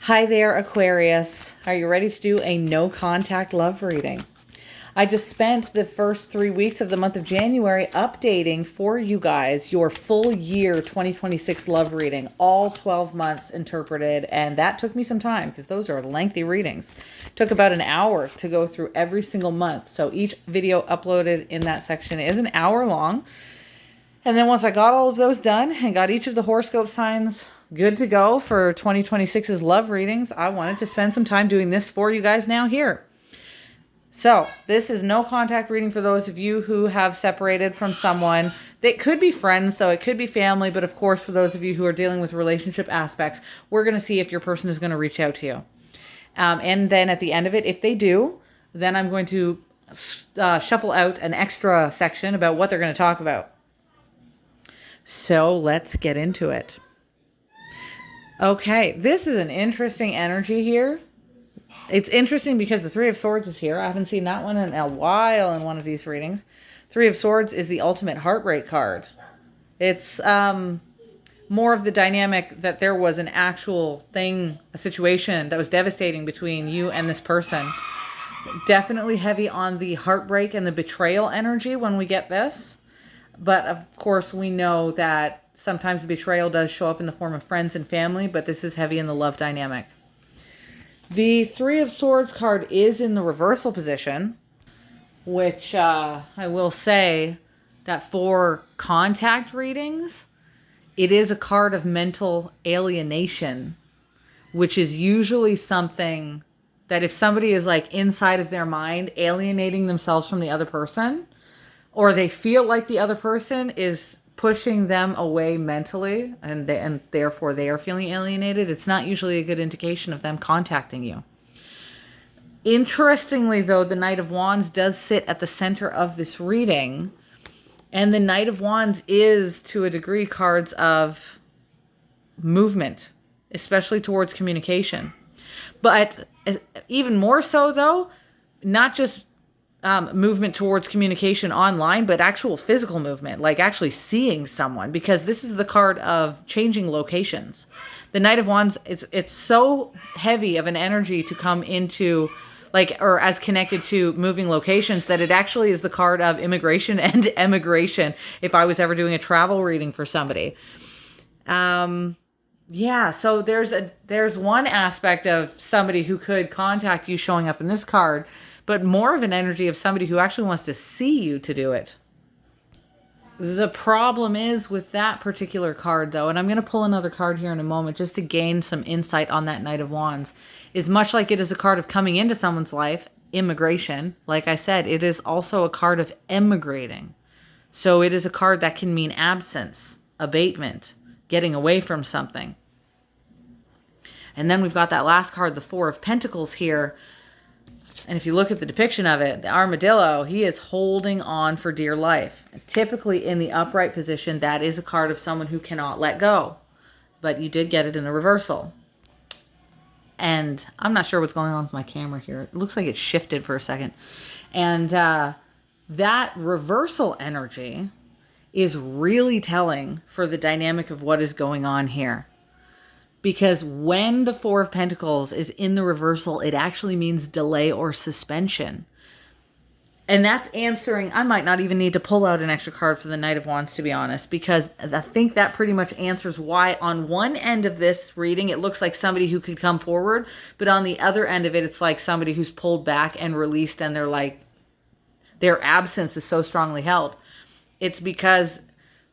Hi there, Aquarius. Are you ready to do a no contact love reading? I just spent the first 3 weeks of the month of January updating for you guys your full year 2026 love reading, all 12 months interpreted, and that took me some time because those are lengthy readings. Took about an hour to go through every single month. So each video uploaded in that section is an hour long. And then once I got all of those done and got each of the horoscope signs good to go for 2026's love readings, I wanted to spend some time doing this for you guys now here. So this is no contact reading for those of you who have separated from someone. It could be friends, though. It could be family. But of course, for those of you who are dealing with relationship aspects, we're going to see if your person is going to reach out to you. And then at the end of it, if they do, then I'm going to shuffle out an extra section about what they're going to talk about. So let's get into it. Okay, this is an interesting energy here. It's interesting because the Three of Swords is here. I haven't seen that one in a while in one of these readings. Three of Swords is the ultimate heartbreak card. It's more of the dynamic that there was an actual thing, a situation that was devastating between you and this person. Definitely heavy on the heartbreak and the betrayal energy when we get this. But of course, we know that sometimes betrayal does show up in the form of friends and family, but this is heavy in the love dynamic. The Three of Swords card is in the reversal position, which I will say that for contact readings, it is a card of mental alienation, which is usually something that if somebody is like inside of their mind, alienating themselves from the other person, or they feel like the other person is pushing them away mentally and therefore they are feeling alienated, it's not usually a good indication of them contacting you. Interestingly, though, the Knight of Wands does sit at the center of this reading, and the Knight of Wands is, to a degree, cards of movement, especially towards communication. But even more so, though, not just movement towards communication online, but actual physical movement, like actually seeing someone, because this is the card of changing locations. The Knight of Wands, it's so heavy of an energy to come into, like, or as connected to moving locations, that it actually is the card of immigration and emigration if I was ever doing a travel reading for somebody. Yeah, so there's one aspect of somebody who could contact you showing up in this card, but more of an energy of somebody who actually wants to see you to do it. The problem is with that particular card, though, and I'm going to pull another card here in a moment just to gain some insight on that Knight of Wands, is much like it is a card of coming into someone's life, immigration. Like I said, it is also a card of emigrating. So it is a card that can mean absence, abatement, getting away from something. And then we've got that last card, the Four of Pentacles here. And if you look at the depiction of it, the armadillo, he is holding on for dear life. Typically in the upright position, that is a card of someone who cannot let go. But you did get it in the reversal. And I'm not sure what's going on with my camera here. It looks like it shifted for a second. And that reversal energy is really telling for the dynamic of what is going on here. Because when the Four of Pentacles is in the reversal, it actually means delay or suspension. And that's answering, I might not even need to pull out an extra card for the Knight of Wands, to be honest, because I think that pretty much answers why on one end of this reading, it looks like somebody who could come forward, but on the other end of it, it's like somebody who's pulled back and released, and they're like, their absence is so strongly held. It's because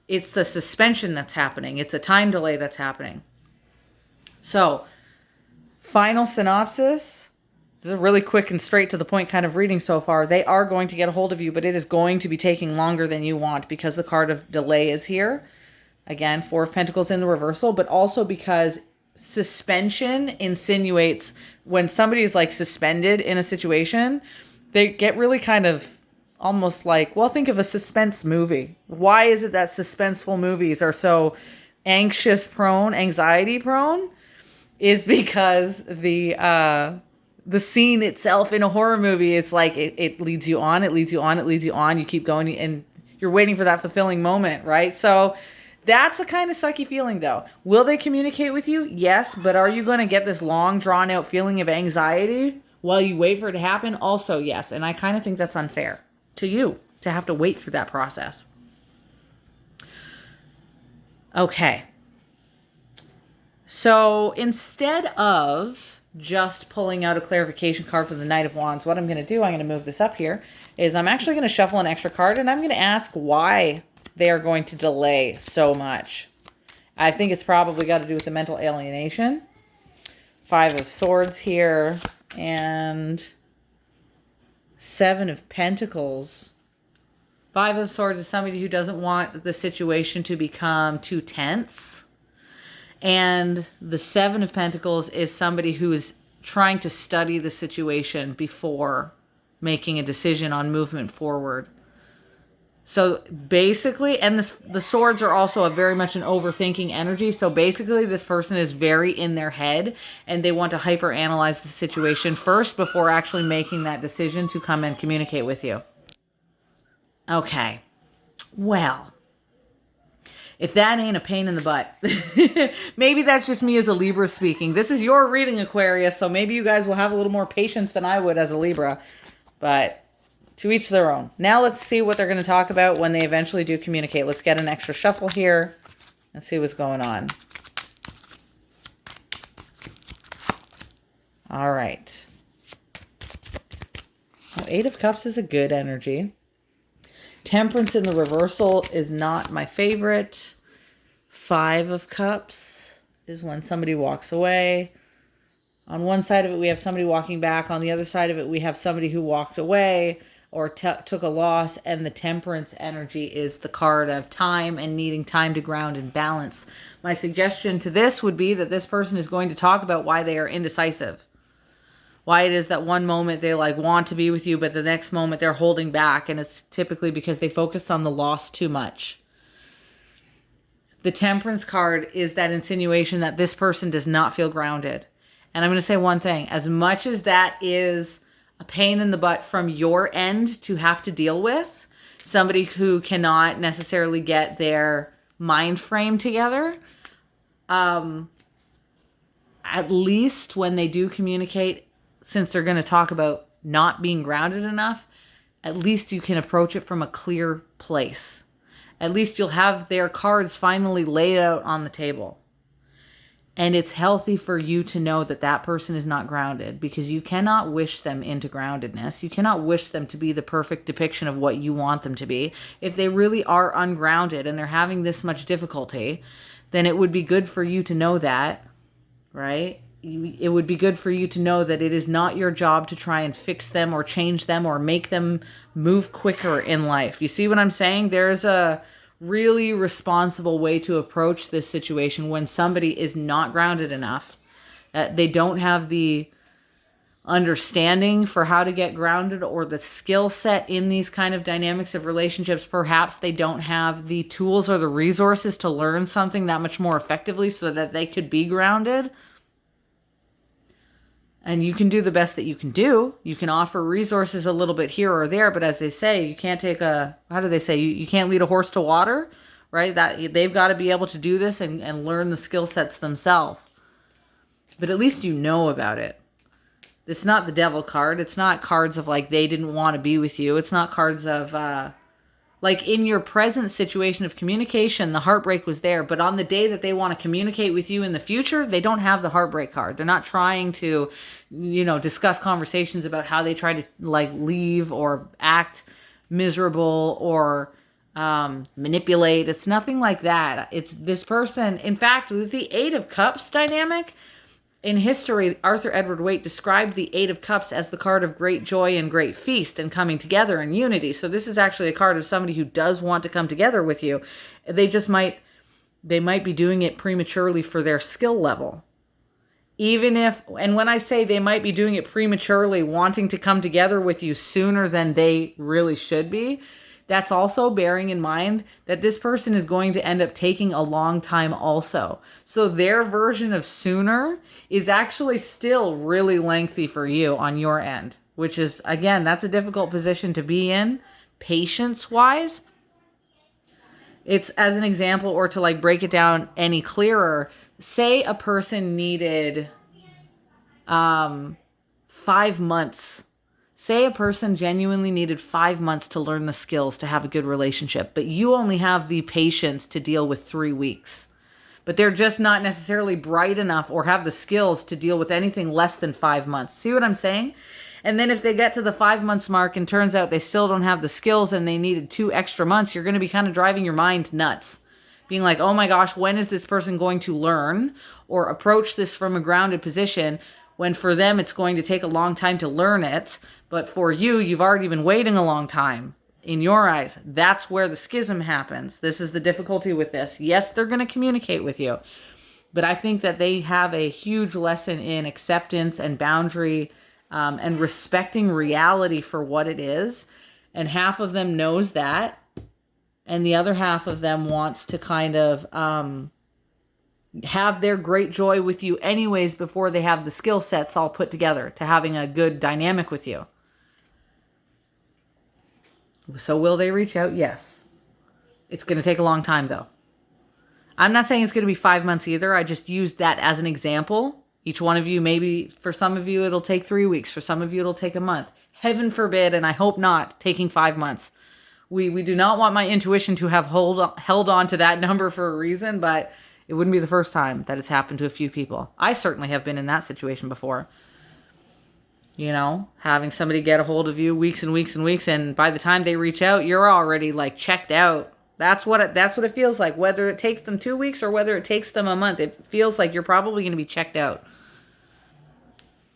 it's the suspension that's happening. It's a time delay that's happening. So, final synopsis. This is a really quick and straight to the point kind of reading so far. They are going to get a hold of you, but it is going to be taking longer than you want because the card of delay is here. Again, Four of Pentacles in the reversal, but also because suspension insinuates when somebody is like suspended in a situation, they get really kind of almost like, well, think of a suspense movie. Why is it that suspenseful movies are so anxiety prone? Is because the scene itself in a horror movie is like it leads you on, it leads you on, it leads you on. You keep going and you're waiting for that fulfilling moment, right? So That's a kind of sucky feeling, though. Will they communicate with you? Yes, but are you going to get this long, drawn-out feeling of anxiety while you wait for it to happen? Also, yes. And I kind of think that's unfair to you to have to wait through that process. Okay. So instead of just pulling out a clarification card for the Knight of Wands, what I'm going to do, I'm going to move this up here, is I'm actually going to shuffle an extra card, and I'm going to ask why they are going to delay so much. I think it's probably got to do with the mental alienation. 5 of Swords here, and 7 of Pentacles. 5 of Swords is somebody who doesn't want the situation to become too tense. And the 7 of Pentacles is somebody who is trying to study the situation before making a decision on movement forward. So basically, and the swords are also a very much an overthinking energy. So basically, this person is very in their head, and they want to hyper-analyze the situation first before actually making that decision to come and communicate with you. Okay. Well, if that ain't a pain in the butt, maybe that's just me as a Libra speaking. This is your reading, Aquarius, so maybe you guys will have a little more patience than I would as a Libra. But to each their own. Now let's see what they're going to talk about when they eventually do communicate. Let's get an extra shuffle here and see what's going on. All right. Well, 8 of Cups is a good energy. Temperance in the reversal is not my favorite. 5 of Cups is when somebody walks away. On one side of it, we have somebody walking back. On the other side of it, we have somebody who walked away or took a loss. And the Temperance energy is the card of time and needing time to ground and balance. My suggestion to this would be that this person is going to talk about why they are indecisive. Why it is that one moment they want to be with you, but the next moment they're holding back. And it's typically because they focused on the loss too much. The Temperance card is that insinuation that this person does not feel grounded. And I'm going to say one thing. As much as that is a pain in the butt from your end to have to deal with, somebody who cannot necessarily get their mind frame together, at least when they do communicate, since they're going to talk about not being grounded enough, at least you can approach it from a clear place. At least you'll have their cards finally laid out on the table. And it's healthy for you to know that that person is not grounded, because you cannot wish them into groundedness. You cannot wish them to be the perfect depiction of what you want them to be. If they really are ungrounded and they're having this much difficulty, then it would be good for you to know that, right? It would be good for you to know that it is not your job to try and fix them or change them or make them move quicker in life. You see what I'm saying? There's a really responsible way to approach this situation when somebody is not grounded enough. They don't have the understanding for how to get grounded or the skill set in these kind of dynamics of relationships. Perhaps they don't have the tools or the resources to learn something that much more effectively so that they could be grounded. And you can do the best that you can do. You can offer resources a little bit here or there, but as they say, you can't take how do they say? You can't lead a horse to water, right? That they've got to be able to do this and learn the skill sets themselves. But at least you know about it. It's not the devil card. It's not cards of they didn't want to be with you. It's not cards of in your present situation of communication, the heartbreak was there. But on the day that they want to communicate with you in the future, they don't have the heartbreak card. They're not trying to, discuss conversations about how they try to leave or act miserable or manipulate. It's nothing like that. It's this person. In fact, with the 8 of Cups dynamic, in history, Arthur Edward Waite described the 8 of Cups as the card of great joy and great feast and coming together in unity. So this is actually a card of somebody who does want to come together with you. They might be doing it prematurely for their skill level. And when I say they might be doing it prematurely, wanting to come together with you sooner than they really should be, that's also bearing in mind that this person is going to end up taking a long time also. So their version of sooner is actually still really lengthy for you on your end, which is, again, that's a difficult position to be in, patience-wise. It's as an example, or to like break it down any clearer. Say a person needed 5 months. Say a person genuinely needed 5 months to learn the skills to have a good relationship, but you only have the patience to deal with 3 weeks. But they're just not necessarily bright enough or have the skills to deal with anything less than 5 months. See what I'm saying? And then if they get to the 5 months mark and turns out they still don't have the skills and they needed 2 extra months, you're going to be kind of driving your mind nuts. Being like, oh my gosh, when is this person going to learn or approach this from a grounded position, when for them it's going to take a long time to learn it, but for you, you've already been waiting a long time. In your eyes, that's where the schism happens. This is the difficulty with this. Yes, they're going to communicate with you, but I think that they have a huge lesson in acceptance and boundary, and respecting reality for what it is. And half of them knows that, and the other half of them wants to kind of have their great joy with you anyways before they have the skill sets all put together to having a good dynamic with you. So will they reach out? Yes. It's going to take a long time, though. I'm not saying it's going to be 5 months either. I just used that as an example. Each one of you, maybe for some of you, it'll take 3 weeks. For some of you, it'll take a month. Heaven forbid, and I hope not, taking 5 months. We do not want my intuition to have held on to that number for a reason, but it wouldn't be the first time that it's happened to a few people. I certainly have been in that situation before. You know, having somebody get a hold of you weeks and weeks and weeks, and by the time they reach out, you're already like checked out. That's what it feels like. Whether it takes them 2 weeks or whether it takes them a month, it feels like you're probably going to be checked out.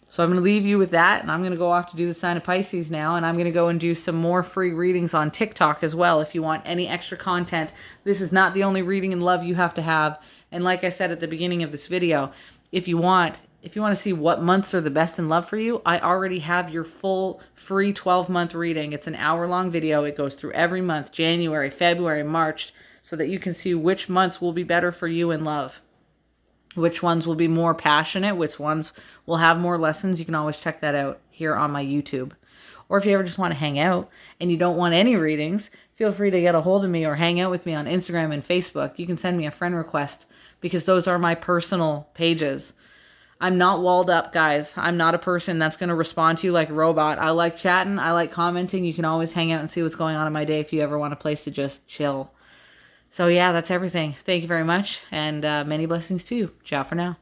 So I'm going to leave you with that, and I'm going to go off to do the sign of Pisces now, and I'm going to go and do some more free readings on TikTok as well if you want any extra content. This is not the only reading in love you have to have. And like I said at the beginning of this video, if you want to see what months are the best in love for you, I already have your full free 12-month reading. It's an hour-long video. It goes through every month, January, February, March, so that you can see which months will be better for you in love. Which ones will be more passionate, which ones will have more lessons. You can always check that out here on my YouTube. Or if you ever just want to hang out and you don't want any readings, feel free to get a hold of me or hang out with me on Instagram and Facebook. You can send me a friend request because those are my personal pages. I'm not walled up, guys. I'm not a person that's going to respond to you like a robot. I like chatting. I like commenting. You can always hang out and see what's going on in my day if you ever want a place to just chill. So yeah, that's everything. Thank you very much, and many blessings to you. Ciao for now.